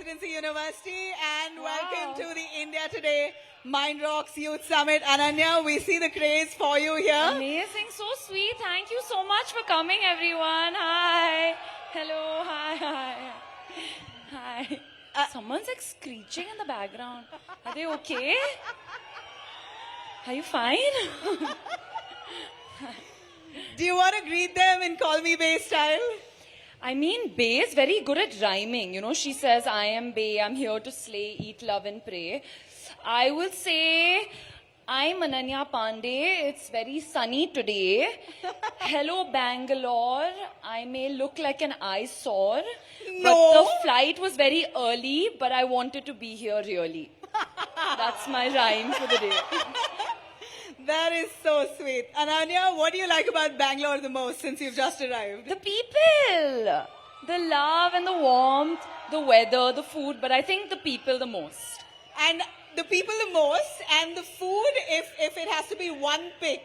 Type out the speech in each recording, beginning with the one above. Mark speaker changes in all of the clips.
Speaker 1: Residency University, and welcome to the India Today Mind Rocks Youth Summit. Ananya, we see the craze for you here.
Speaker 2: Amazing, so sweet. Thank you so much for coming, everyone. Hi. Hello. Hi. Hi. Someone's like screeching in the background. Are they okay? Are you fine?
Speaker 1: Do you want to greet them in Call Me Bay style?
Speaker 2: I mean, Bay is very good at rhyming. You know, she says, I am Bay, I'm here to slay, eat, love and pray. I will say, I'm Ananya Pandey. It's very sunny today. Hello, Bangalore. I may look like an eyesore, but the flight was very early, but I wanted to be here really. That's my rhyme for the day.
Speaker 1: That is so sweet. Ananya, what do you like about Bangalore the most since you've just arrived?
Speaker 2: The people, the love and the warmth, the weather, the food, but I think the people the most.
Speaker 1: And the people the most, and the food, if it has to be one pick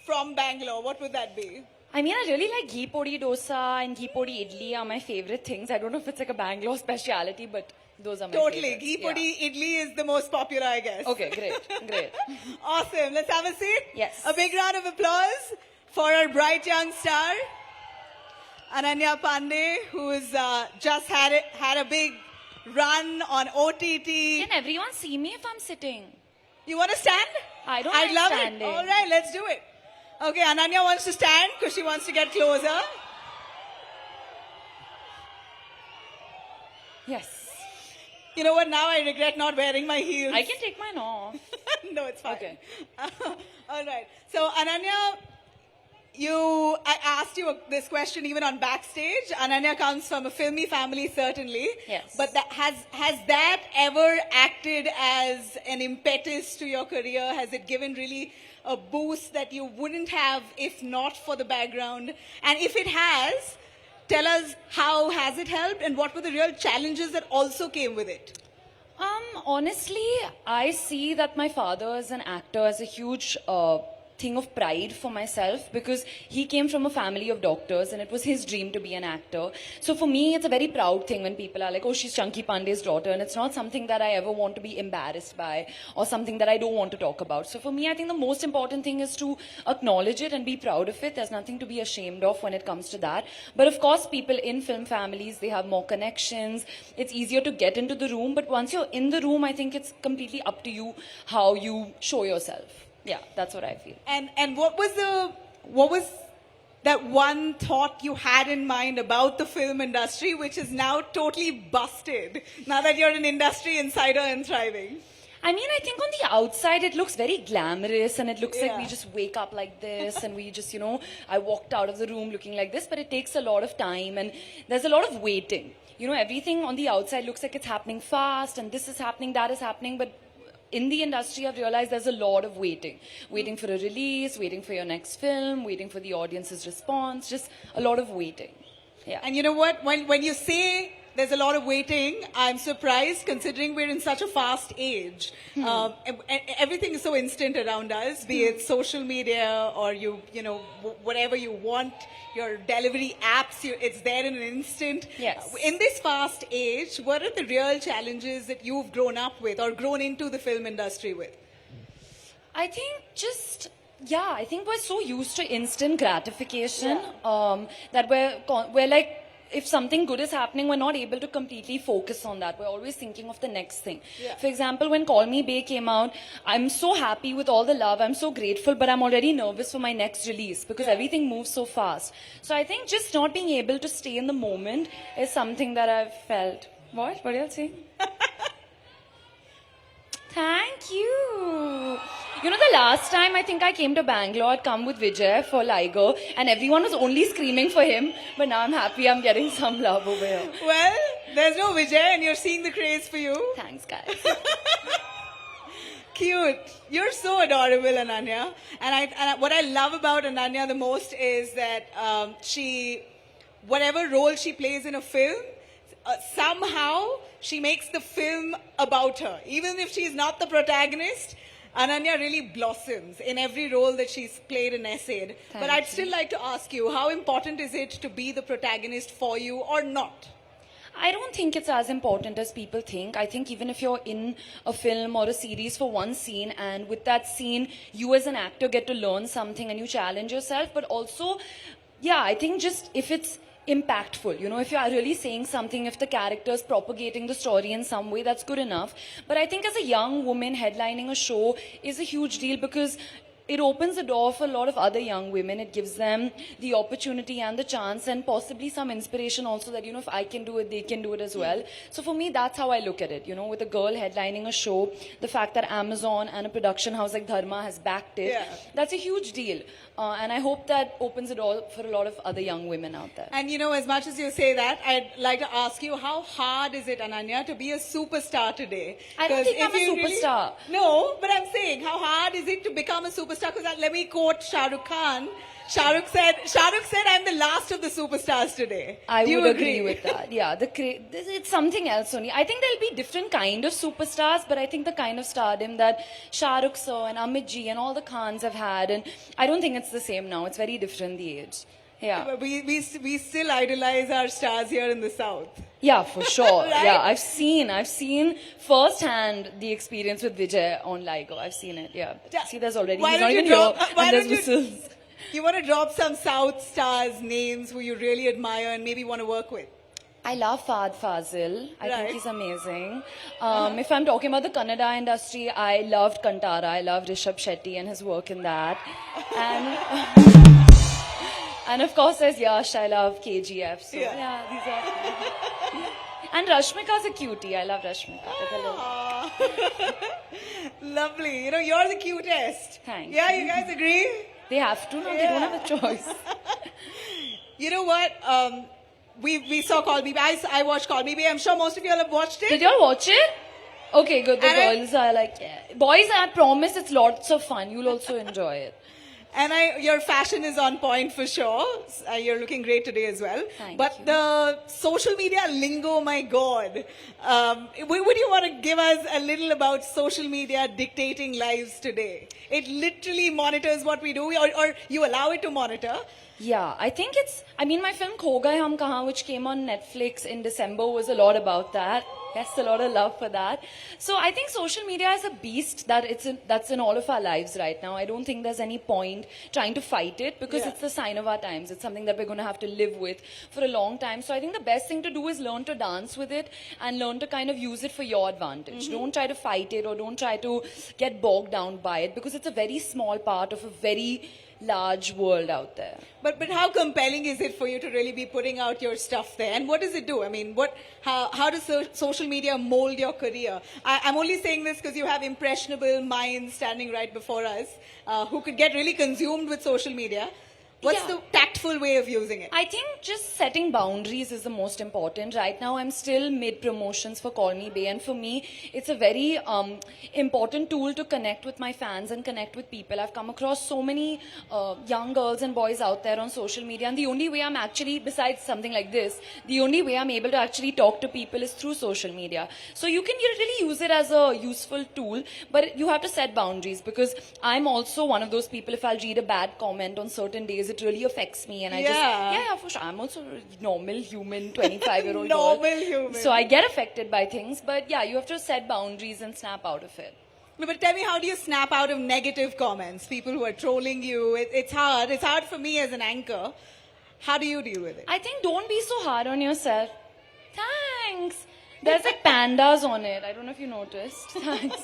Speaker 1: from Bangalore, what would that be?
Speaker 2: I mean, I really like ghee podi dosa and ghee podi idli are my favorite things. I don't know if it's like a Bangalore speciality, but those are my
Speaker 1: Totally.
Speaker 2: favorites.
Speaker 1: Ghee podi idli is the most popular, I guess.
Speaker 2: Okay, great.
Speaker 1: Awesome. Let's have a seat.
Speaker 2: Yes.
Speaker 1: A big round of applause for our bright young star, Ananya Pandey, who's just had a big run on OTT.
Speaker 2: Can everyone see me if I'm sitting?
Speaker 1: You want to stand?
Speaker 2: I don't
Speaker 1: I'd
Speaker 2: like
Speaker 1: love
Speaker 2: standing.
Speaker 1: it. All right, let's do it. Okay, Ananya wants to stand because she wants to get closer.
Speaker 2: Yes.
Speaker 1: You know what? Now I regret not wearing my heels.
Speaker 2: I can take mine off.
Speaker 1: No, it's fine.
Speaker 2: Okay.
Speaker 1: All right. So, Ananya, I asked you this question even on backstage. Ananya comes from a filmy family, certainly.
Speaker 2: Yes.
Speaker 1: But has that ever acted as an impetus to your career? Has it given really a boost that you wouldn't have if not for the background? And if it has, tell us how has it helped and what were the real challenges that also came with it?
Speaker 2: Honestly, I see that my father is an actor as a huge thing of pride for myself because he came from a family of doctors and it was his dream to be an actor. So for me, it's a very proud thing when people are like, oh, she's Chunky Pandey's daughter, and it's not something that I ever want to be embarrassed by or something that I don't want to talk about. So for me, I think the most important thing is to acknowledge it and be proud of it. There's nothing to be ashamed of when it comes to that. But of course, people in film families, they have more connections. It's easier to get into the room. But once you're in the room, I think it's completely up to you how you show yourself. Yeah, that's what I feel.
Speaker 1: And what was that one thought you had in mind about the film industry, which is now totally busted, now that you're an industry insider and thriving?
Speaker 2: I mean, I think on the outside it looks very glamorous and it looks like
Speaker 1: Yeah.
Speaker 2: we just wake up like this and we just, I walked out of the room looking like this, but it takes a lot of time and there's a lot of waiting. Everything on the outside looks like it's happening fast and this is happening, that is happening, but in the industry, I've realized there's a lot of waiting. Waiting for a release, waiting for your next film, waiting for the audience's response, just a lot of waiting. Yeah.
Speaker 1: And you know what? When you say there's a lot of waiting, I'm surprised considering we're in such a fast age. Everything is so instant around us, be it social media or whatever you want, your delivery apps, it's there in an instant.
Speaker 2: Yes.
Speaker 1: In this fast age, what are the real challenges that you've grown up with or grown into the film industry with?
Speaker 2: I think I think we're so used to instant gratification that we're like, if something good is happening, we're not able to completely focus on that. We're always thinking of the next thing.
Speaker 1: Yeah.
Speaker 2: For example, when Call Me Bay came out, I'm so happy with all the love. I'm so grateful, but I'm already nervous for my next release because everything moves so fast. So I think just not being able to stay in the moment is something that I've felt. What? What are you saying? Thank you. The last time I think I came to Bangalore, I'd come with Vijay for Liger, and everyone was only screaming for him. But now I'm happy I'm getting some love over here.
Speaker 1: Well, there's no Vijay and you're seeing the craze for you.
Speaker 2: Thanks, guys.
Speaker 1: Cute. You're so adorable, Ananya. And what I love about Ananya the most is that whatever role she plays in a film, somehow she makes the film about her. Even if she's not the protagonist, Ananya really blossoms in every role that she's played and essayed. But I'd still like to ask you, how important is it to be the protagonist for you or not?
Speaker 2: I don't think it's as important as people think. I think even if you're in a film or a series for one scene, and with that scene, you as an actor get to learn something and you challenge yourself, but also, yeah, I think just if it's impactful, if you are really saying something, if the character is propagating the story in some way, that's good enough. But I think as a young woman headlining a show is a huge deal because it opens the door for a lot of other young women. It gives them the opportunity and the chance and possibly some inspiration also that, if I can do it, they can do it as well. So for me, that's how I look at it. With a girl headlining a show, the fact that Amazon and a production house like Dharma has backed it, that's a huge deal. And I hope that opens the door for a lot of other young women out there.
Speaker 1: And as much as you say that, I'd like to ask you, how hard is it, Ananya, to be a superstar today?
Speaker 2: I don't think I'm a superstar.
Speaker 1: No, but I'm saying, how hard is it to become a superstar? Because let me quote Shah Rukh Khan. Shah Rukh said, I'm the last of the superstars today.
Speaker 2: I
Speaker 1: Do you
Speaker 2: would agree with that. Yeah, it's something else only. I think there'll be different kind of superstars, but I think the kind of stardom that Shah Rukh sir and Amit ji and all the Khans have had, and I don't think it's the same now. It's very different, the age. Yeah.
Speaker 1: But we still idolize our stars here in the South.
Speaker 2: Yeah, for sure.
Speaker 1: Right?
Speaker 2: Yeah, I've seen firsthand the experience with Vijay on LIGO. I've seen it. Yeah. See, there's already.
Speaker 1: Why
Speaker 2: He's
Speaker 1: don't
Speaker 2: not
Speaker 1: you
Speaker 2: even
Speaker 1: drop-
Speaker 2: here,
Speaker 1: why
Speaker 2: and there's
Speaker 1: don't you-
Speaker 2: whistles.
Speaker 1: You want to drop some South stars' names who you really admire and maybe want to work with?
Speaker 2: I love Fahad Fazil. I
Speaker 1: Right.
Speaker 2: think he's amazing. If I'm talking about the Kannada industry, I loved Kantara. I loved Rishabh Shetty and his work in that. And of course, there's Yash. I love KGF. So yeah, these are. And Rashmika's a cutie. I love Rashmika.
Speaker 1: Lovely. You're the cutest.
Speaker 2: Thanks.
Speaker 1: Yeah, you guys agree?
Speaker 2: They have to. No, they don't have a choice.
Speaker 1: You know what? We saw Call Me. I watched Call Me. I'm sure most of you all have watched it.
Speaker 2: Did y'all watch it? Okay, good. The
Speaker 1: And
Speaker 2: girls are like, yeah. Boys, I promise it's lots of fun. You'll also enjoy it.
Speaker 1: And your fashion is on point for sure. You're looking great today as well.
Speaker 2: Thank
Speaker 1: but
Speaker 2: you.
Speaker 1: the social media lingo, my God. Would you want to give us a little about social media dictating lives today? It literally monitors what we do, or you allow it to monitor.
Speaker 2: Yeah, I think my film Kho Gaye Hum Kahan, which came on Netflix in December, was a lot about that. Yes, a lot of love for that. So I think social media is a beast that's in all of our lives right now. I don't think there's any point trying to fight it because it's the sign of our times. It's something that we're going to have to live with for a long time. So I think the best thing to do is learn to dance with it and learn to kind of use it for your advantage. Don't try to fight it or don't try to get bogged down by it because it's a very small part of a very large world out there.
Speaker 1: But how compelling is it for you to really be putting out your stuff there? And what does it do? I mean, how does social media mold your career? I'm only saying this because you have impressionable minds standing right before us who could get really consumed with social media. What's the tactful way of using it?
Speaker 2: I think just setting boundaries is the most important. Right now, I'm still mid-promotions for Call Me Bae, and for me, it's a very important tool to connect with my fans and connect with people. I've come across so many young girls and boys out there on social media, and the only way I'm actually, besides something like this, the only way I'm able to actually talk to people is through social media. So you can really use it as a useful tool, but you have to set boundaries because I'm also one of those people, if I'll read a bad comment on certain days, it really affects me and I for sure. I'm also a normal human 25-year-old
Speaker 1: Normal human.
Speaker 2: So I get affected by things, but yeah, you have to set boundaries and snap out of it.
Speaker 1: No, but tell me, how do you snap out of negative comments? People who are trolling you. It's hard. It's hard for me as an anchor. How do you deal with it?
Speaker 2: I think don't be so hard on yourself. Thanks. There's like pandas on it. I don't know if you noticed. Thanks.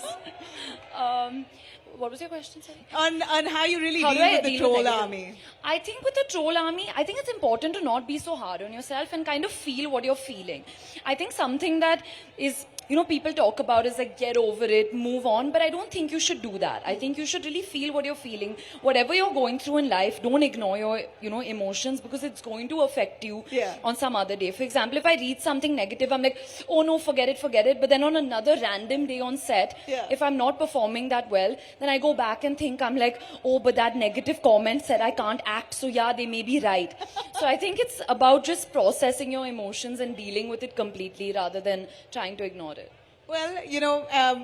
Speaker 2: What was your question, sorry?
Speaker 1: On how you really
Speaker 2: How do
Speaker 1: deal
Speaker 2: I
Speaker 1: with the
Speaker 2: deal with
Speaker 1: troll
Speaker 2: negative-
Speaker 1: army.
Speaker 2: I think with the troll army, I think it's important to not be so hard on yourself and kind of feel what you're feeling. I think something that is, people talk about is like get over it, move on, but I don't think you should do that. I think you should really feel what you're feeling. Whatever you're going through in life, don't ignore your, emotions because it's going to affect you on some other day. For example, if I read something negative, I'm like, oh no, forget it. But then on another random day on set, if I'm not performing that well, then I go back and think, I'm like, oh, but that negative comment said I can't act, so yeah, they may be right. So I think it's about just processing your emotions and dealing with it completely rather than trying to ignore it.
Speaker 1: Well,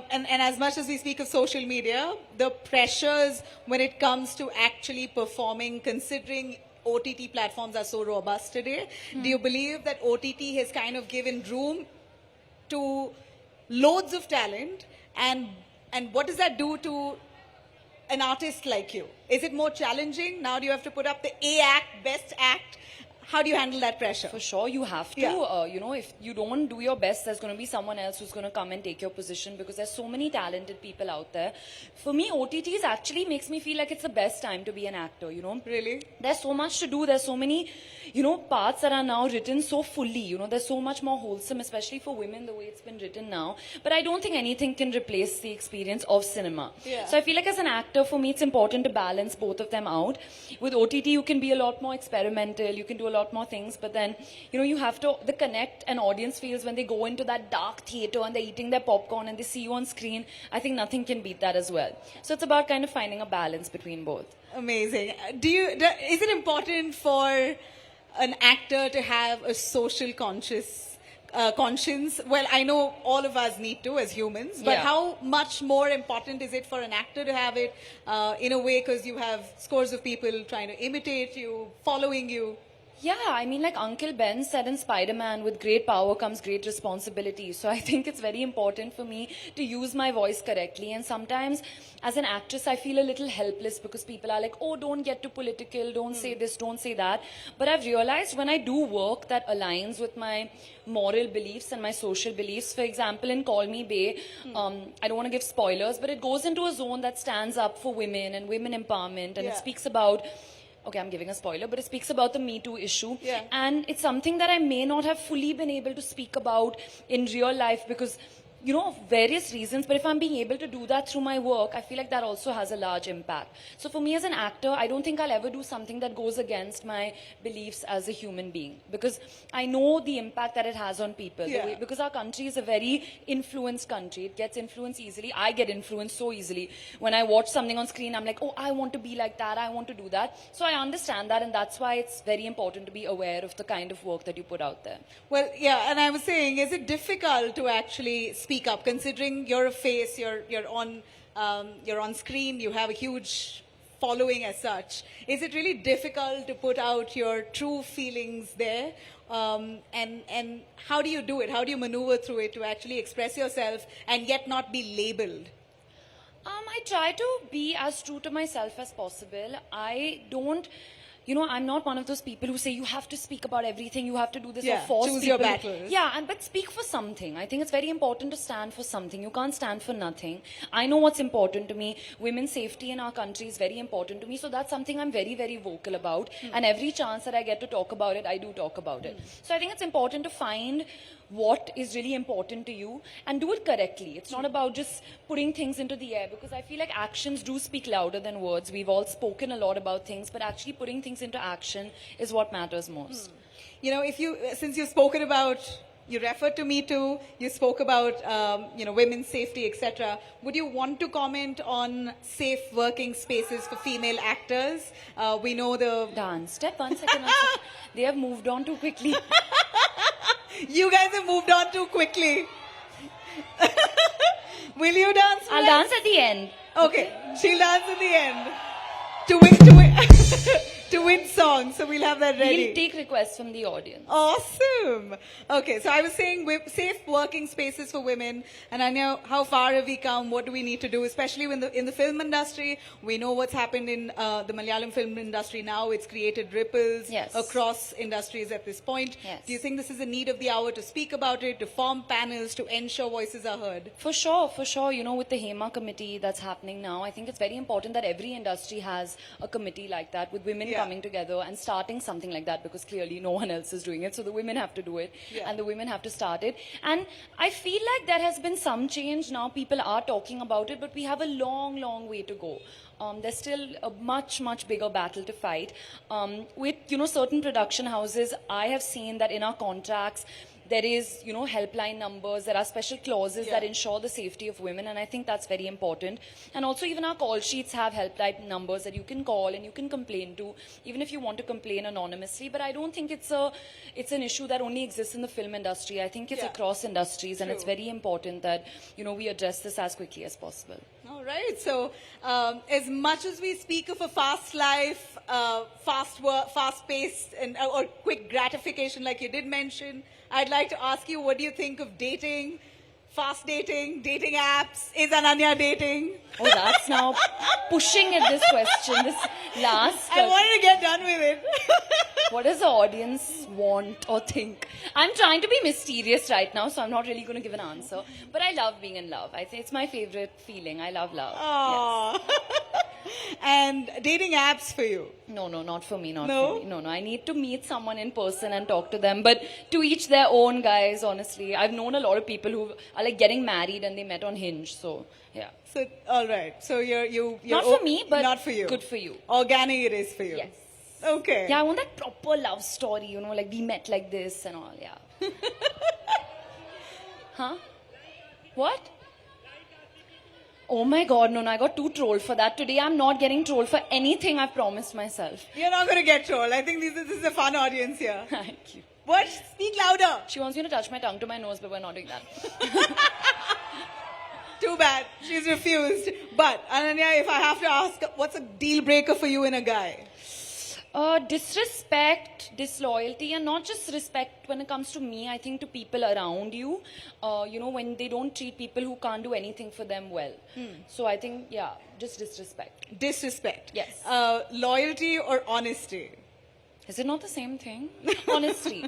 Speaker 1: and as much as we speak of social media, the pressures when it comes to actually performing, considering OTT platforms are so robust today. Do you believe that OTT has kind of given room to loads of talent, and what does that do to an artist like you? Is it more challenging? Now do you have to put up the A act, best act? How do you handle that pressure?
Speaker 2: For sure, you have to.
Speaker 1: Yeah.
Speaker 2: You know, if you don't do your best, there's going to be someone else who's going to come and take your position because there's so many talented people out there. For me, OTTs actually makes me feel like it's the best time to be an actor, you know.
Speaker 1: Really?
Speaker 2: There's so much to do. There's so many, you know, parts that are now written so fully. You know, there's so much more wholesome, especially for women, the way it's been written now. But I don't think anything can replace the experience of cinema.
Speaker 1: Yeah.
Speaker 2: So I feel like as an actor, for me, it's important to balance both of them out. With OTT, you can be a lot more experimental. You can do a lot more things. But then, you know, you have to, the connect an audience feels when they go into that dark theater and they're eating their popcorn and they see you on screen. I think nothing can beat that as well. So it's about kind of finding a balance between both.
Speaker 1: Amazing. Is it important for an actor to have a social conscience? Well, I know all of us need to as humans, but
Speaker 2: Yeah.
Speaker 1: how much more important is it for an actor to have it in a way, because you have scores of people trying to imitate you, following you?
Speaker 2: Yeah, I mean, like Uncle Ben said in Spider-Man, with great power comes great responsibility. So I think it's very important for me to use my voice correctly. And sometimes, as an actress, I feel a little helpless because people are like, oh, don't get too political, don't say this, don't say that. But I've realized when I do work that aligns with my moral beliefs and my social beliefs, for example, in Call Me Bae, I don't want to give spoilers, but it goes into a zone that stands up for women and women empowerment, and
Speaker 1: Yeah.
Speaker 2: it speaks about, okay, I'm giving a spoiler, but it speaks about the Me Too issue.
Speaker 1: Yeah.
Speaker 2: And it's something that I may not have fully been able to speak about in real life because, you know, of various reasons. But if I'm being able to do that through my work, I feel like that also has a large impact. So for me as an actor, I don't think I'll ever do something that goes against my beliefs as a human being, because I know the impact that it has on people.
Speaker 1: Yeah.
Speaker 2: Because our country is a very influenced country. It gets influenced easily. I get influenced so easily. When I watch something on screen, I'm like, oh, I want to be like that. I want to do that. So I understand that, and that's why it's very important to be aware of the kind of work that you put out there.
Speaker 1: Well, yeah, and I was saying, is it difficult to actually speak up, considering you're a face, you're on screen, you have a huge following as such? Is it really difficult to put out your true feelings there? And how do you do it? How do you maneuver through it to actually express yourself and yet not be labeled?
Speaker 2: I try to be as true to myself as possible. I don't, you know, I'm not one of those people who say you have to speak about everything, you have to do this,
Speaker 1: Yeah,
Speaker 2: or force
Speaker 1: choose
Speaker 2: people.
Speaker 1: your battles.
Speaker 2: Yeah, but speak for something. I think it's very important to stand for something. You can't stand for nothing. I know what's important to me. Women's safety in our country is very important to me. So that's something I'm very, very vocal about. And every chance that I get to talk about it, I do talk about it. So I think it's important to find what is really important to you and do it correctly. It's not about just putting things into the air, because I feel like actions do speak louder than words. We've all spoken a lot about things, but actually putting things into action is what matters most.
Speaker 1: You know, since you've spoken about, you referred to Me Too, you spoke about, women's safety, etc. Would you want to comment on safe working spaces for female actors? We know the...
Speaker 2: Dance. Step 1 second. 1 second. They have moved on too quickly.
Speaker 1: You guys have moved on too quickly. Will you dance?
Speaker 2: I'll
Speaker 1: with us?
Speaker 2: dance at the end.
Speaker 1: Okay, she'll dance at the end. To win songs, so we'll have that ready.
Speaker 2: We'll take requests from the audience.
Speaker 1: Awesome. Okay, so I was saying safe working spaces for women, and I know how far have we come. What do we need to do, especially in the film industry? We know what's happened in the Malayalam film industry now. It's created ripples
Speaker 2: Yes.
Speaker 1: across industries at this point.
Speaker 2: Yes.
Speaker 1: Do you think this is a need of the hour to speak about it, to form panels, to ensure voices are heard?
Speaker 2: For sure. You know, with the HEMA committee that's happening now, I think it's very important that every industry has a committee like that with women coming together and starting something like that, because clearly no one else is doing it. So the women have to do it and the women have to start it. And I feel like there has been some change now. People are talking about it, but we have a long way to go. There's still a much bigger battle to fight. With, you know, certain production houses, I have seen that in our contracts, there is, you know, helpline numbers, there are special clauses that ensure the safety of women, and I think that's very important. And also even our call sheets have helpline numbers that you can call and you can complain to, even if you want to complain anonymously. But I don't think it's an issue that only exists in the film industry. I think it's across industries, and it's very important that, you know, we address this as quickly as possible.
Speaker 1: All right. So, as much as we speak of a fast life, fast work, fast-paced, and or quick gratification, like you did mention, I'd like to ask you, what do you think of dating? Fast dating, dating apps. Is Ananya dating?
Speaker 2: Oh, that's now pushing at this question. This last.
Speaker 1: I wanted to get done with it.
Speaker 2: What does the audience want or think? I'm trying to be mysterious right now, so I'm not really going to give an answer. But I love being in love. I think it's my favorite feeling. I love love.
Speaker 1: Aww. And dating apps for you?
Speaker 2: No, not for me, not
Speaker 1: No?
Speaker 2: for me. No. I need to meet someone in person and talk to them. But to each their own, guys, honestly. I've known a lot of people who are like getting married and they met on Hinge, so yeah.
Speaker 1: So, all right. So you're
Speaker 2: Not for me, but
Speaker 1: not for you.
Speaker 2: good for you.
Speaker 1: Organic it is for you.
Speaker 2: Yes.
Speaker 1: Okay.
Speaker 2: Yeah, I want that proper love story, like we met like this and all, yeah. Huh? What? Oh my god, no, I got too trolled for that. Today I'm not getting trolled for anything I've promised myself.
Speaker 1: You're not going to get trolled. I think this is a fun audience here.
Speaker 2: Thank you.
Speaker 1: What? Speak louder.
Speaker 2: She wants me to touch my tongue to my nose, but we're not doing that.
Speaker 1: Too bad. She's refused. But, Ananya, if I have to ask, what's a deal breaker for you in a guy?
Speaker 2: Disrespect, disloyalty, and not just respect when it comes to me, I think to people around you. When they don't treat people who can't do anything for them well. So I think, yeah, just disrespect.
Speaker 1: Disrespect.
Speaker 2: Yes.
Speaker 1: Loyalty or honesty?
Speaker 2: Is it not the same thing? Honesty.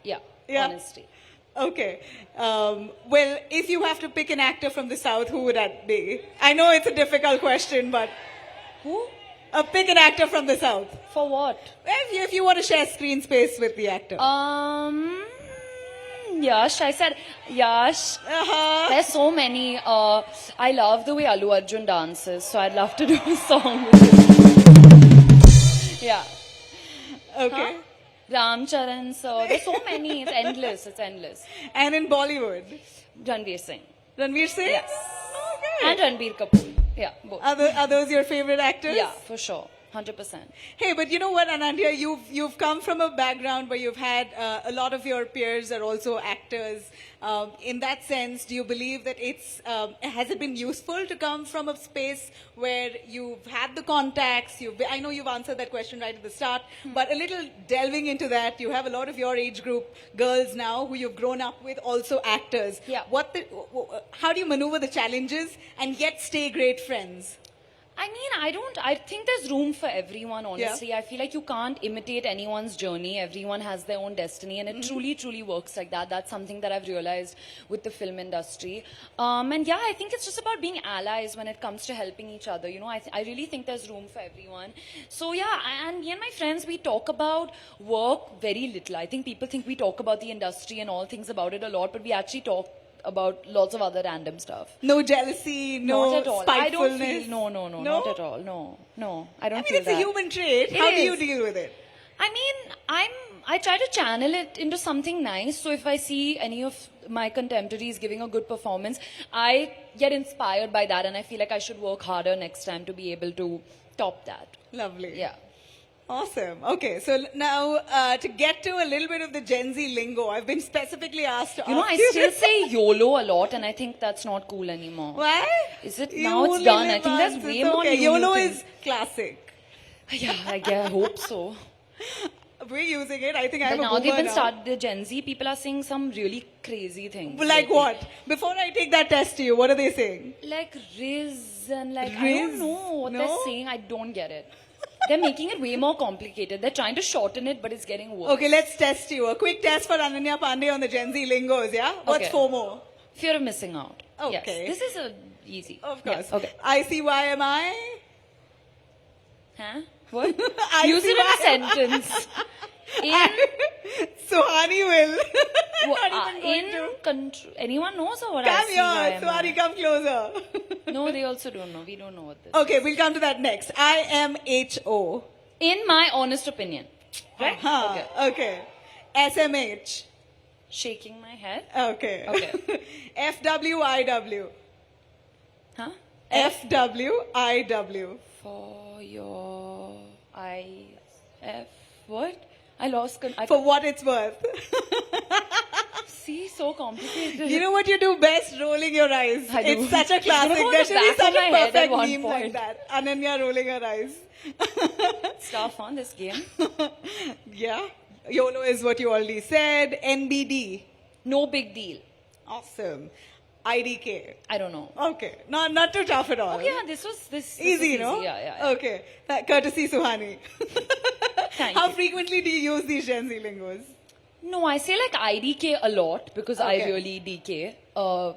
Speaker 2: Yeah, honesty.
Speaker 1: Okay. Well, if you have to pick an actor from the South, who would that be? I know it's a difficult question, but
Speaker 2: Who?
Speaker 1: pick an actor from the South.
Speaker 2: For what?
Speaker 1: If you want to share screen space with the actor.
Speaker 2: Yash. I said Yash.
Speaker 1: Uh-huh.
Speaker 2: There's so many. I love the way Allu Arjun dances, so I'd love to do a song with him. Yeah.
Speaker 1: Okay.
Speaker 2: Huh? Ram Charan, so there's so many. It's endless.
Speaker 1: And in Bollywood?
Speaker 2: Ranveer Singh.
Speaker 1: Ranveer Singh?
Speaker 2: Yes.
Speaker 1: Okay.
Speaker 2: And Ranbir Kapoor. Yeah, both.
Speaker 1: Are those your favorite actors?
Speaker 2: Yeah, for sure. 100%.
Speaker 1: Hey, but you know what, Anandya? You've come from a background where you've had a lot of your peers are also actors. In that sense, do you believe that has it been useful to come from a space where you've had the contacts? I know you've answered that question right at the start, but a little delving into that, you have a lot of your age group girls now who you've grown up with, also actors.
Speaker 2: Yeah.
Speaker 1: How do you maneuver the challenges and yet stay great friends?
Speaker 2: I mean, I think there's room for everyone, honestly.
Speaker 1: Yeah.
Speaker 2: I feel like you can't imitate anyone's journey. Everyone has their own destiny, and it truly works like that. That's something that I've realized with the film industry. And yeah, I think it's just about being allies when it comes to helping each other. I really think there's room for everyone. So yeah, and me and my friends, we talk about work very little. I think people think we talk about the industry and all things about it a lot, but we actually talk about lots of other random stuff.
Speaker 1: No jealousy, no
Speaker 2: Not at all. I don't feel, no, not at all. No, I don't feel
Speaker 1: it's
Speaker 2: that.
Speaker 1: a human trait. How do you deal with it?
Speaker 2: I mean, I try to channel it into something nice. So if I see any of my contemporaries giving a good performance, I get inspired by that and I feel like I should work harder next time to be able to top that.
Speaker 1: Lovely.
Speaker 2: Yeah.
Speaker 1: Awesome. Okay, so now to get to a little bit of the Gen Z lingo, I've been specifically asked to ask
Speaker 2: I still say YOLO a lot and I think that's not cool anymore.
Speaker 1: Why?
Speaker 2: Is it?
Speaker 1: You
Speaker 2: Now it's
Speaker 1: only
Speaker 2: done. I
Speaker 1: live
Speaker 2: think there's
Speaker 1: once,
Speaker 2: way
Speaker 1: it's
Speaker 2: more
Speaker 1: okay.
Speaker 2: new
Speaker 1: YOLO
Speaker 2: things.
Speaker 1: is classic.
Speaker 2: Yeah, I hope so.
Speaker 1: We're using it. I think
Speaker 2: But
Speaker 1: I'm a
Speaker 2: now they've
Speaker 1: boomer
Speaker 2: been
Speaker 1: now.
Speaker 2: started, the Gen Z people are saying some really crazy things.
Speaker 1: Like what? Before I take that test to you, what are they saying?
Speaker 2: Like Riz and like, I
Speaker 1: Riz?
Speaker 2: don't know what
Speaker 1: No?
Speaker 2: they're saying. I don't get it. They're making it way more complicated. They're trying to shorten it, but it's getting worse.
Speaker 1: Okay, let's test you. A quick test for Ananya Pandey on the Gen Z lingos, yeah? What's
Speaker 2: Okay.
Speaker 1: FOMO?
Speaker 2: Fear of missing out.
Speaker 1: Okay.
Speaker 2: Yes. This is easy.
Speaker 1: Of course.
Speaker 2: Yes. Okay.
Speaker 1: ICYMI?
Speaker 2: Huh? What?
Speaker 1: I
Speaker 2: Use
Speaker 1: see
Speaker 2: it in a sentence.
Speaker 1: Suhani will. Not even going
Speaker 2: In
Speaker 1: to.
Speaker 2: control. Anyone knows or what?
Speaker 1: Come here,
Speaker 2: ICYMI?
Speaker 1: Suhani, come closer.
Speaker 2: No, they also don't know. We don't know what this
Speaker 1: Okay, we'll come to that next. IMHO.
Speaker 2: In my honest opinion. Right?
Speaker 1: Huh.
Speaker 2: Okay.
Speaker 1: Okay. SMH.
Speaker 2: Shaking my head.
Speaker 1: Okay.
Speaker 2: Okay.
Speaker 1: FWIW.
Speaker 2: Huh?
Speaker 1: FWIW.
Speaker 2: For your what? I lost.
Speaker 1: For what it's worth.
Speaker 2: See, so complicated.
Speaker 1: You know what you do best? Rolling your eyes.
Speaker 2: I do.
Speaker 1: It's such a
Speaker 2: It's gonna
Speaker 1: classic.
Speaker 2: go on
Speaker 1: There
Speaker 2: the
Speaker 1: should be
Speaker 2: back
Speaker 1: such
Speaker 2: of my
Speaker 1: a
Speaker 2: head at
Speaker 1: perfect
Speaker 2: one
Speaker 1: meme like
Speaker 2: point.
Speaker 1: that. Ananya rolling her eyes.
Speaker 2: Stuff on this game.
Speaker 1: Yeah. YOLO is what you already said. NBD.
Speaker 2: No big deal.
Speaker 1: Awesome. IDK.
Speaker 2: I don't know.
Speaker 1: Okay. Not too tough at all.
Speaker 2: Oh yeah, this was
Speaker 1: Easy,
Speaker 2: was
Speaker 1: no?
Speaker 2: Yeah.
Speaker 1: Okay. Courtesy Suhani.
Speaker 2: Thank
Speaker 1: How
Speaker 2: you.
Speaker 1: frequently do you use these Gen Z lingos?
Speaker 2: No, I say like IDK a lot because I
Speaker 1: Okay.
Speaker 2: really DK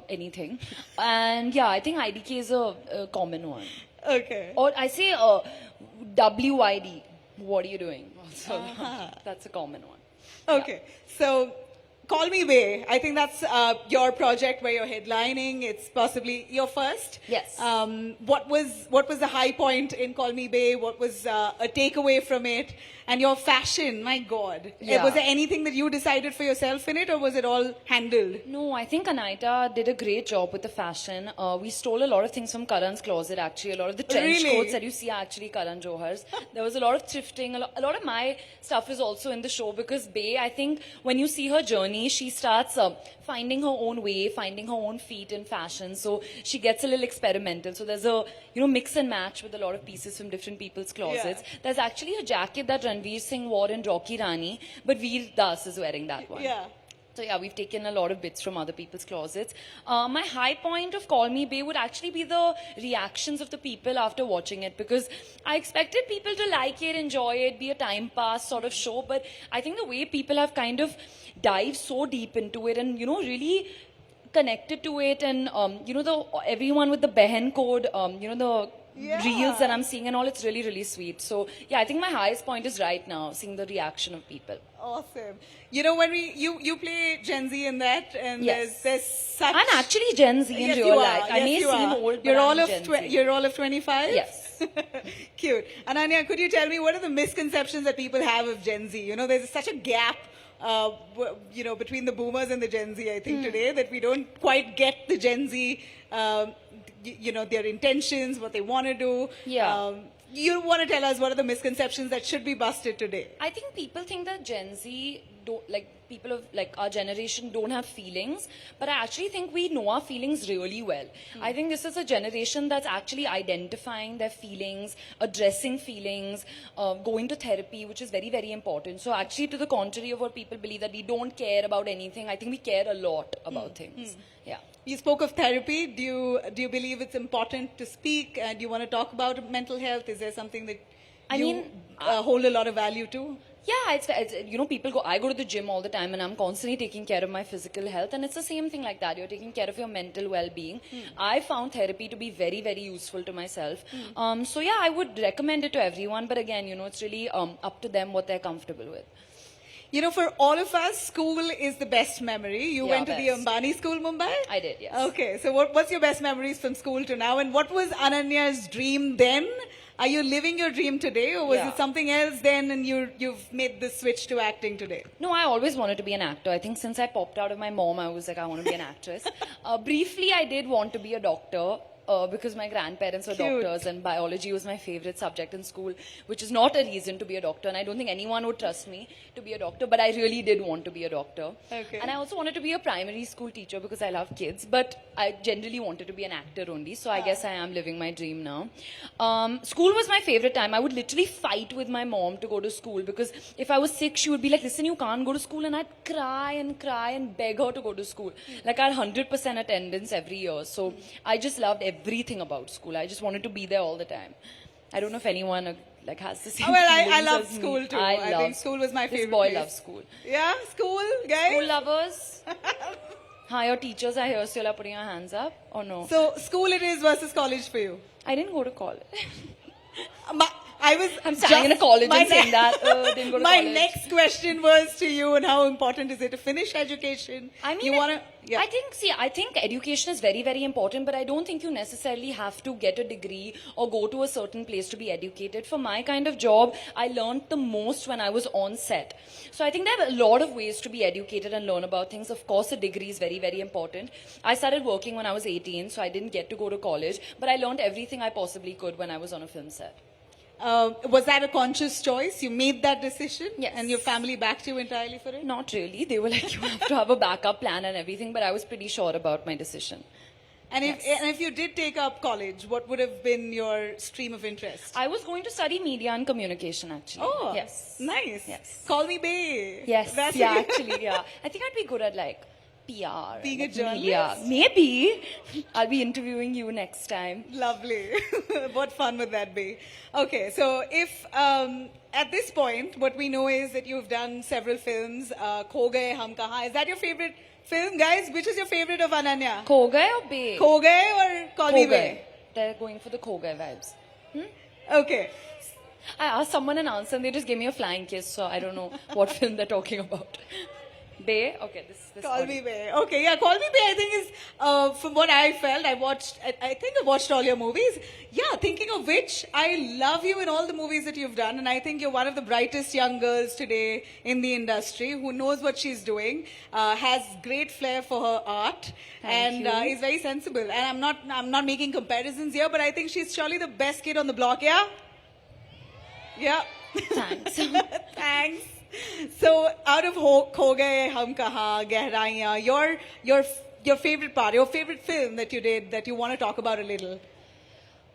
Speaker 2: anything. And yeah, I think IDK is a common one.
Speaker 1: Okay.
Speaker 2: Or I say WID. What are you doing? Also, that's a common one.
Speaker 1: Okay. So, Call Me Bay. I think that's your project where you're headlining. It's possibly your first.
Speaker 2: Yes.
Speaker 1: What was the high point in Call Me Bay? What was a takeaway from it? And your fashion, my God.
Speaker 2: Yeah.
Speaker 1: Was there anything that you decided for yourself in it, or was it all handled?
Speaker 2: No, I think Anaita did a great job with the fashion. We stole a lot of things from Karan's closet, actually. A lot of the trench
Speaker 1: Really?
Speaker 2: coats that you see are actually Karan Johar's. There was a lot of thrifting. A lot of my stuff is also in the show because Bay, I think, when you see her journey, she starts finding her own way, finding her own feet in fashion. So she gets a little experimental. So there's a, mix and match with a lot of pieces from different people's closets.
Speaker 1: Yeah.
Speaker 2: There's actually a jacket that Ranveer Singh wore in Rocky Rani, but Veer Das is wearing that one.
Speaker 1: Yeah.
Speaker 2: So yeah, we've taken a lot of bits from other people's closets. My high point of Call Me Bay would actually be the reactions of the people after watching it, because I expected people to like it, enjoy it, be a time pass sort of show, but I think the way people have kind of dived so deep into it and, really connected to it, and, everyone with the Behen code, the
Speaker 1: Yeah.
Speaker 2: reels that I'm seeing and all, it's really, really sweet. So yeah, I think my highest point is right now, seeing the reaction of people.
Speaker 1: Awesome. When you play Gen Z in that, and
Speaker 2: Yes.
Speaker 1: there's such.
Speaker 2: I'm actually Gen Z in
Speaker 1: Yes,
Speaker 2: real
Speaker 1: you are.
Speaker 2: life. I
Speaker 1: Yes,
Speaker 2: may
Speaker 1: you
Speaker 2: seem
Speaker 1: are.
Speaker 2: old, but
Speaker 1: You're
Speaker 2: I'm
Speaker 1: all of
Speaker 2: Gen Z.
Speaker 1: you're all of 25.
Speaker 2: Yes.
Speaker 1: Cute. Ananya, could you tell me what are the misconceptions that people have of Gen Z? There's such a gap. Between the boomers and the Gen Z, I think today that we don't quite get the Gen Z, their intentions, what they want to do.
Speaker 2: Yeah.
Speaker 1: You want to tell us what are the misconceptions that should be busted today?
Speaker 2: I think people think that Gen Z don't, people of our generation don't have feelings, but I actually think we know our feelings really well. I think this is a generation that's actually identifying their feelings, addressing feelings, going to therapy, which is very, very important. So actually, to the contrary of what people believe that we don't care about anything, I think we care a lot about things. Yeah.
Speaker 1: You spoke of therapy. Do you believe it's important to speak? Do you want to talk about mental health? Is there something that hold a lot of value to?
Speaker 2: Yeah, it's people go. I go to the gym all the time, and I'm constantly taking care of my physical health, and it's the same thing like that. You're taking care of your mental well-being. I found therapy to be very, very useful to myself. So yeah, I would recommend it to everyone. But again, it's really up to them what they're comfortable with.
Speaker 1: For all of us, school is the best memory. You
Speaker 2: Yeah,
Speaker 1: went to the
Speaker 2: best.
Speaker 1: Ambani School, Mumbai?
Speaker 2: I did, yes.
Speaker 1: Okay, so what's your best memories from school to now? And what was Ananya's dream then? Are you living your dream today, or was
Speaker 2: Yeah.
Speaker 1: it something else then and you've made the switch to acting today?
Speaker 2: No, I always wanted to be an actor. I think since I popped out of my mom, I was like, I want to be an actress. Briefly, I did want to be a doctor. Because my grandparents were
Speaker 1: Cute.
Speaker 2: doctors and biology was my favorite subject in school, which is not a reason to be a doctor. And I don't think anyone would trust me to be a doctor, but I really did want to be a doctor.
Speaker 1: Okay.
Speaker 2: And I also wanted to be a primary school teacher because I love kids, but I generally wanted to be an actor only. So I guess I am living my dream now. School was my favorite time. I would literally fight with my mom to go to school because if I was sick, she would be like, listen, you can't go to school. And I'd cry and beg her to go to school. Like I had 100% attendance every year. So I just loved everything about school. I just wanted to be there all the time. I don't know if anyone has the same.
Speaker 1: Well, I
Speaker 2: feelings
Speaker 1: love
Speaker 2: as me.
Speaker 1: school too.
Speaker 2: I
Speaker 1: I
Speaker 2: love
Speaker 1: think school was my
Speaker 2: This
Speaker 1: favorite
Speaker 2: boy
Speaker 1: place.
Speaker 2: loves school.
Speaker 1: Yeah, school, guys?
Speaker 2: School lovers. Hi, your teachers are here, so you'll are putting your hands up or no?
Speaker 1: So school it is versus college for you?
Speaker 2: I didn't go to college. I'm standing in a college and saying that. Didn't go to
Speaker 1: my
Speaker 2: college.
Speaker 1: next question was to you, and how important is it to finish education?
Speaker 2: I mean,
Speaker 1: you wanna, yeah.
Speaker 2: I think education is very, very important, but I don't think you necessarily have to get a degree or go to a certain place to be educated. For my kind of job, I learned the most when I was on set. So I think there are a lot of ways to be educated and learn about things. Of course, a degree is very, very important. I started working when I was 18, so I didn't get to go to college, but I learned everything I possibly could when I was on a film set.
Speaker 1: Was that a conscious choice? You made that decision?
Speaker 2: Yes.
Speaker 1: And your family backed you entirely for it?
Speaker 2: Not really. They were like, you have to have a backup plan and everything, but I was pretty sure about my decision.
Speaker 1: And if you did take up college, what would have been your stream of interest?
Speaker 2: I was going to study media and communication actually.
Speaker 1: Oh,
Speaker 2: yes.
Speaker 1: Nice.
Speaker 2: Yes.
Speaker 1: Call me Bay.
Speaker 2: Yes.
Speaker 1: That's
Speaker 2: yeah,
Speaker 1: it.
Speaker 2: actually, yeah. I think I'd be good at like PR.
Speaker 1: Being a
Speaker 2: and, like, media.
Speaker 1: journalist?
Speaker 2: Maybe. I'll be interviewing you next time.
Speaker 1: Lovely. What fun would that be? Okay, so if at this point, what we know is that you've done several films. Kho Gaye Hum Kahan. Is that your favorite film, guys? Which is your favorite of Ananya?
Speaker 2: Kho Gaye or Bay?
Speaker 1: Kho Gaye or Call Me
Speaker 2: Kho
Speaker 1: Bay?
Speaker 2: Gaye. They're going for the Kho Gaye vibes.
Speaker 1: Okay.
Speaker 2: I asked someone an answer and they just gave me a flying kiss, so I don't know what film they're talking about. Bay? Okay, this
Speaker 1: Call
Speaker 2: one.
Speaker 1: Me Bay. Okay, yeah, Call Me Bay, I think is, from what I felt, I think I watched all your movies. Yeah, thinking of which, I love you in all the movies that you've done, and I think you're one of the brightest young girls today in the industry who knows what she's doing, has great flair for her art,
Speaker 2: Thank
Speaker 1: and
Speaker 2: you.
Speaker 1: is very sensible. And I'm not making comparisons here, but I think she's surely the best kid on the block, yeah? Yeah.
Speaker 2: Thanks.
Speaker 1: Thanks. So, out of Kho Gaye Hum Kahan, Gehraiyan, your favorite part, your favorite film that you did that you want to talk about a little.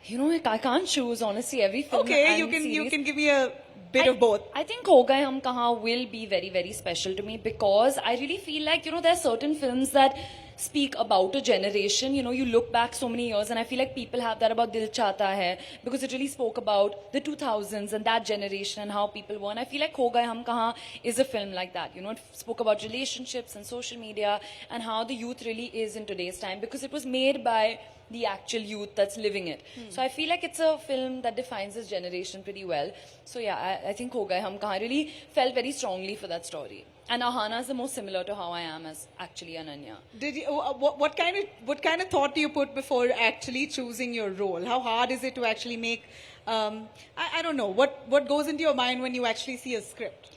Speaker 2: You know, I can't choose, honestly, every film.
Speaker 1: Okay,
Speaker 2: and
Speaker 1: you
Speaker 2: series.
Speaker 1: can give me a bit of both.
Speaker 2: I think Kho Gaye Hum Kahan will be very, very special to me because I really feel like, you know, there are certain films that speak about a generation. You know, you look back so many years and I feel like people have that about Dil Chahta Hai because it really spoke about the 2000s and that generation and how people were. And I feel like Kho Gaye Hum Kahan is a film like that. You know, it spoke about relationships and social media and how the youth really is in today's time because it was made by the actual youth that's living it. So I feel like it's a film that defines this generation pretty well. So yeah, I think Kho Gaye Hum Kahan really felt very strongly for that story. And Ahana is the most similar to how I am as actually Ananya.
Speaker 1: Did you, what kind of thought do you put before actually choosing your role? How hard is it to actually make? I don't know what goes into your mind when you actually see a script.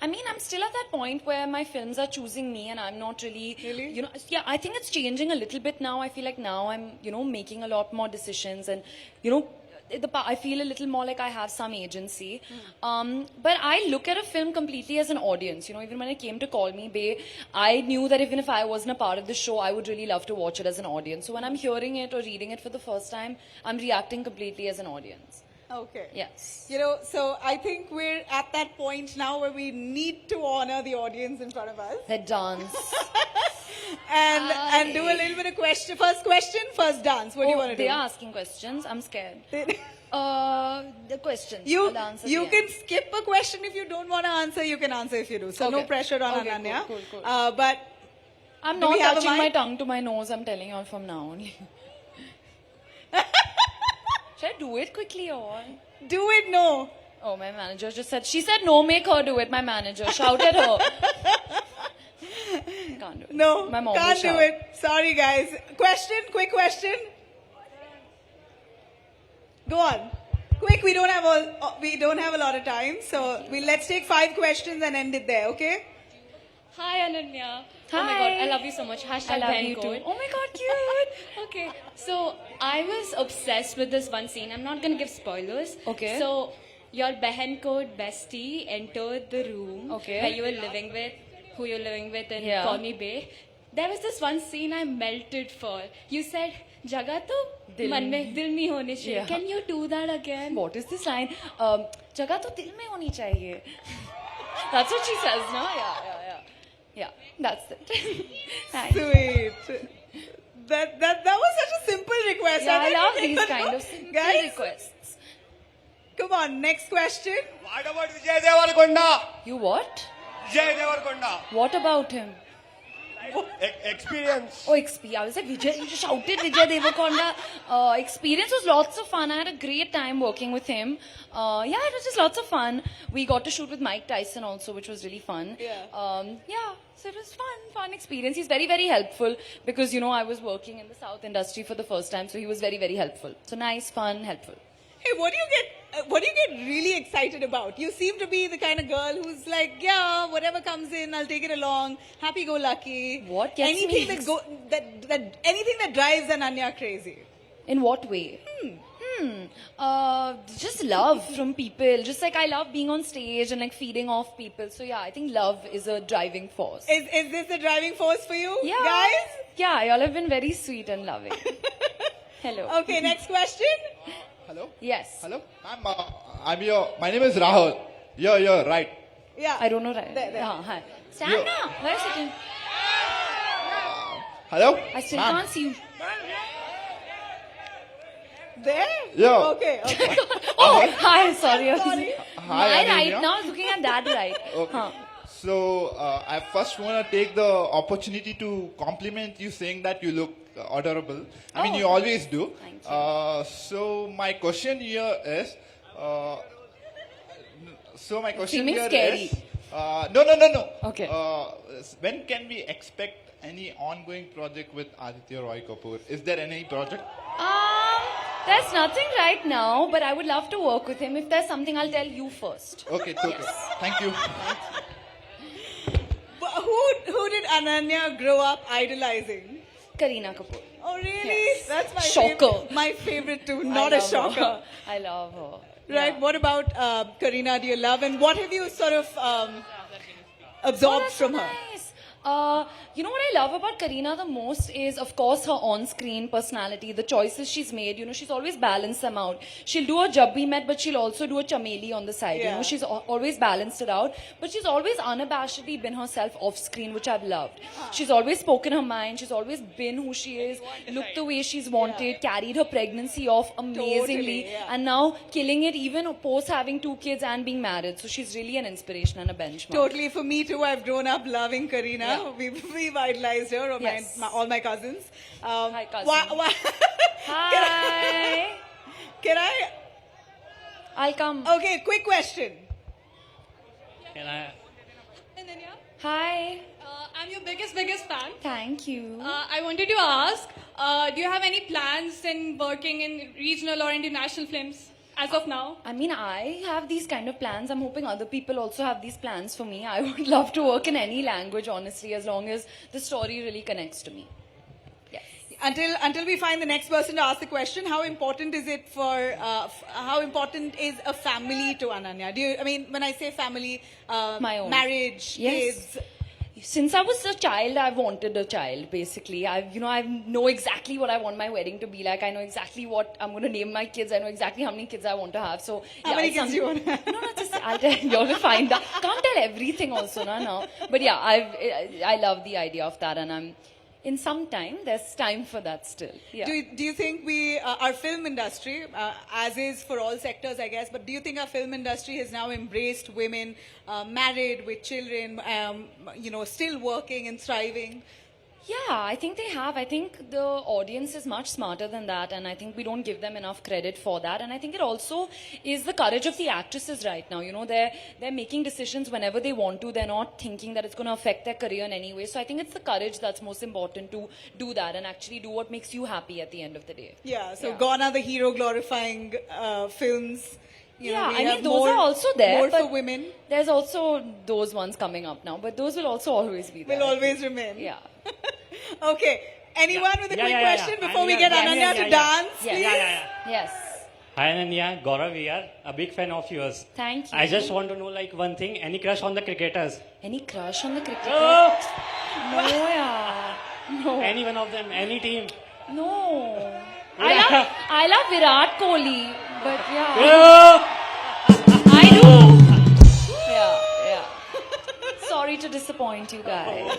Speaker 2: I mean, I'm still at that point where my films are choosing me and I'm not really,
Speaker 1: Really?
Speaker 2: you know, yeah, I think it's changing a little bit now. I feel like now I'm, you know, making a lot more decisions and, you know, I feel a little more like I have some agency. But I look at a film completely as an audience. You know, even when it came to Call Me Bay, I knew that even if I wasn't a part of the show, I would really love to watch it as an audience. So when I'm hearing it or reading it for the first time, I'm reacting completely as an audience.
Speaker 1: Okay.
Speaker 2: Yes.
Speaker 1: You know, so I think we're at that point now where we need to honor the audience in front of us
Speaker 2: That dance.
Speaker 1: and do a little bit of question. First question, first dance. What do you want to do?
Speaker 2: They are asking questions. I'm scared. The questions.
Speaker 1: You
Speaker 2: I'll answer
Speaker 1: you
Speaker 2: the
Speaker 1: can
Speaker 2: end.
Speaker 1: skip a question if you don't want to answer. You can answer if you do. So no
Speaker 2: Okay.
Speaker 1: pressure on
Speaker 2: Okay,
Speaker 1: Ananya.
Speaker 2: cool.
Speaker 1: But
Speaker 2: I'm
Speaker 1: Do we
Speaker 2: not
Speaker 1: have a
Speaker 2: touching my
Speaker 1: mic?
Speaker 2: tongue to my nose. I'm telling you all from now only. Should I do it quickly or what?
Speaker 1: do it. No.
Speaker 2: Oh, my manager just said. She said no. Make her do it. My manager. Shout at her. Can't do it.
Speaker 1: No.
Speaker 2: My mom
Speaker 1: Can't
Speaker 2: will
Speaker 1: do
Speaker 2: shout.
Speaker 1: it. Sorry, guys. Question. Quick question. Go on. Quick. We don't have a lot of time, so let's take 5 questions and end it there. Okay.
Speaker 3: Hi Ananya. Oh my
Speaker 2: Hi.
Speaker 3: god, I love you so much. Hashtag
Speaker 2: I love
Speaker 3: Behan
Speaker 2: you too.
Speaker 3: Code.
Speaker 2: Oh my god, cute.
Speaker 3: Okay, so I was obsessed with this one scene. I'm not gonna give spoilers.
Speaker 2: Okay.
Speaker 3: So your Behan Code bestie entered the room
Speaker 2: Okay.
Speaker 3: where you were living with, who you're living with in
Speaker 2: Yeah.
Speaker 3: Call Me Bay. There was this one scene I melted for. You said, "Jaga to
Speaker 2: Dil
Speaker 3: man mein dil nahi hone chahiye."
Speaker 2: Yeah.
Speaker 3: Can you do that again?
Speaker 2: What is this line? जगह तो दिल में होनी चाहिए. That's what she says, no? Yeah, that's it. Thanks.
Speaker 1: Sweet. That was such a simple request.
Speaker 2: Yeah, I
Speaker 1: don't
Speaker 2: love
Speaker 1: think-
Speaker 2: these kind of simple
Speaker 1: Guys,
Speaker 2: requests.
Speaker 1: come on. Next question.
Speaker 4: What about Vijay Devarkonda?
Speaker 2: You what?
Speaker 4: Vijay Devarkonda.
Speaker 2: What about him?
Speaker 4: Experience.
Speaker 2: Oh, I was like, Vijay, you shouted Vijay Devakonda. Experience was lots of fun. I had a great time working with him. Yeah, it was just lots of fun. We got to shoot with Mike Tyson also, which was really fun.
Speaker 1: Yeah.
Speaker 2: So it was fun experience. He's very, very helpful because, you know, I was working in the South industry for the first time. So he was very, very helpful. So nice, fun, helpful.
Speaker 1: Hey, what do you get really excited about? You seem to be the kind of girl who's like, yeah, whatever comes in, I'll take it along. Happy-go-lucky.
Speaker 2: What gets
Speaker 1: anything
Speaker 2: me
Speaker 1: anything that drives Ananya crazy.
Speaker 2: In what way? Just love from people. Just like I love being on stage and like feeding off people. So yeah, I think love is a driving force.
Speaker 1: Is this the driving force for you,
Speaker 2: Yeah.
Speaker 1: guys?
Speaker 2: Yeah, y'all have been very sweet and loving. Hello.
Speaker 1: Okay, next question.
Speaker 5: Hello?
Speaker 2: Yes.
Speaker 5: Hello? My name is Rahul. You're right.
Speaker 1: Yeah.
Speaker 2: I don't know. Right?
Speaker 1: There.
Speaker 2: Hi. Stand
Speaker 5: Yo.
Speaker 2: now. Where is it?
Speaker 5: Hello?
Speaker 2: I still
Speaker 5: Ma'am.
Speaker 2: can't see you.
Speaker 1: There?
Speaker 5: Yeah.
Speaker 1: Okay.
Speaker 2: Oh, hi. Sorry.
Speaker 1: Sorry.
Speaker 5: Hi,
Speaker 2: My
Speaker 5: Ananya.
Speaker 2: right now is looking at that right.
Speaker 5: Okay.
Speaker 2: Huh.
Speaker 5: So, I first want to take the opportunity to compliment you saying that you look adorable. I mean,
Speaker 2: Oh.
Speaker 5: you always do.
Speaker 2: Thank you.
Speaker 5: So, my question here is...
Speaker 2: Seeming scary.
Speaker 5: No.
Speaker 2: Okay.
Speaker 5: When can we expect any ongoing project with Aditya Roy Kapoor? Is there any project?
Speaker 2: There's nothing right now, but I would love to work with him. If there's something, I'll tell you first.
Speaker 5: Okay, it's okay. Thank you.
Speaker 1: But who did Ananya grow up idolizing?
Speaker 2: Kareena Kapoor.
Speaker 1: Oh, really?
Speaker 2: Yes.
Speaker 1: That's my
Speaker 2: Shocker.
Speaker 1: favorite. My favorite too. Not
Speaker 2: I
Speaker 1: a
Speaker 2: love
Speaker 1: shocker.
Speaker 2: her. I love her.
Speaker 1: Right.
Speaker 2: Yeah.
Speaker 1: What about Kareena? Do you love, and what have you sort of absorbed
Speaker 2: that's
Speaker 1: from
Speaker 2: so
Speaker 1: her?
Speaker 2: nice. You know what I love about Kareena the most is, of course, her on-screen personality, the choices she's made. You know, she's always balanced them out. She'll do a Jab Bhi Met, but she'll also do a Chameli on the side. You
Speaker 1: Yeah.
Speaker 2: know, she's always balanced it out. But she's always unabashedly been herself off-screen, which I've loved. She's always spoken her mind. She's always been who she is, looked the way she's wanted, carried her pregnancy off amazingly,
Speaker 1: Totally, yeah.
Speaker 2: and now killing it even post having 2 kids and being married. So she's really an inspiration and a benchmark.
Speaker 1: Totally. For me too, I've grown up loving Kareena.
Speaker 2: Yeah.
Speaker 1: We've idolized her, or
Speaker 2: Yes.
Speaker 1: all my cousins.
Speaker 2: Hi, cousin. Hi.
Speaker 1: Can I?
Speaker 2: I'll come.
Speaker 1: Okay, quick question.
Speaker 6: Can I?
Speaker 3: Ananya,
Speaker 2: Hi.
Speaker 3: I'm your biggest fan.
Speaker 2: Thank you.
Speaker 3: I wanted to ask, do you have any plans in working in regional or international films as of now?
Speaker 2: I mean, I have these kind of plans. I'm hoping other people also have these plans for me. I would love to work in any language, honestly, as long as the story really connects to me. Yes.
Speaker 1: Until we find the next person to ask the question, how important is it for? How important is a family to Ananya? Do you? I mean, when I say family,
Speaker 2: My own.
Speaker 1: marriage,
Speaker 2: Yes.
Speaker 1: kids.
Speaker 2: Since I was a child, I've wanted a child, basically. I know exactly what I want my wedding to be like. I know exactly what I'm going to name my kids. I know exactly how many kids I want to have. So,
Speaker 1: How many
Speaker 2: it's
Speaker 1: kids do you
Speaker 2: something-
Speaker 1: want to have?
Speaker 2: No, just, I'll tell you all to find out. Can't tell everything also, no. But yeah, I love the idea of that, and I'm, in some time, there's time for that still. Yeah.
Speaker 1: Do you think our film industry, as is for all sectors, I guess, but do you think our film industry has now embraced women married with children, still working and thriving?
Speaker 2: Yeah, I think they have. I think the audience is much smarter than that, and I think we don't give them enough credit for that. And I think it also is the courage of the actresses right now. You know, they're making decisions whenever they want to. They're not thinking that it's going to affect their career in any way. So I think it's the courage that's most important, to do that and actually do what makes you happy at the end of the day.
Speaker 1: Yeah, so
Speaker 2: Yeah.
Speaker 1: gone are the hero glorifying films. You know,
Speaker 2: Yeah,
Speaker 1: we
Speaker 2: I mean,
Speaker 1: have
Speaker 2: those
Speaker 1: more-
Speaker 2: are also there.
Speaker 1: More
Speaker 2: but
Speaker 1: for women.
Speaker 2: There's also those ones coming up now, but those will also always be there.
Speaker 1: Will always remain.
Speaker 2: Yeah.
Speaker 1: Okay. Anyone with a quick
Speaker 6: Yeah.
Speaker 1: question before
Speaker 6: I'm
Speaker 1: we
Speaker 6: here.
Speaker 1: get
Speaker 6: Yeah,
Speaker 1: Ananya
Speaker 6: yeah,
Speaker 1: to
Speaker 6: yeah.
Speaker 1: dance,
Speaker 2: Yeah.
Speaker 1: please?
Speaker 6: Yeah.
Speaker 2: Yes.
Speaker 6: Hi Ananya, Gaurav here. A big fan of yours.
Speaker 2: Thank you.
Speaker 6: I just want to know like one thing. Any crush on the cricketers?
Speaker 2: Any crush on the cricketer?
Speaker 6: Oh,
Speaker 2: No, yeah. No.
Speaker 6: any one of them, any team.
Speaker 2: No. I love Virat Kohli, but yeah,
Speaker 6: Oh,
Speaker 2: I do. Yeah. Sorry to disappoint you guys.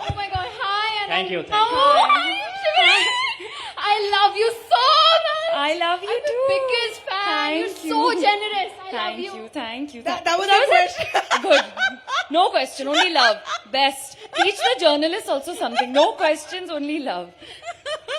Speaker 3: Oh my god, hi Ananya.
Speaker 6: Thank you.
Speaker 3: Oh, hi, Shivani. I love you so much.
Speaker 2: I love you
Speaker 3: I'm
Speaker 2: too.
Speaker 3: the biggest fan.
Speaker 2: Thank
Speaker 3: You're so
Speaker 2: you.
Speaker 3: generous. I love you.
Speaker 2: Thank you.
Speaker 1: That was the question.
Speaker 2: Good. No question, only love. Best. Teach the journalists also something. No questions, only love.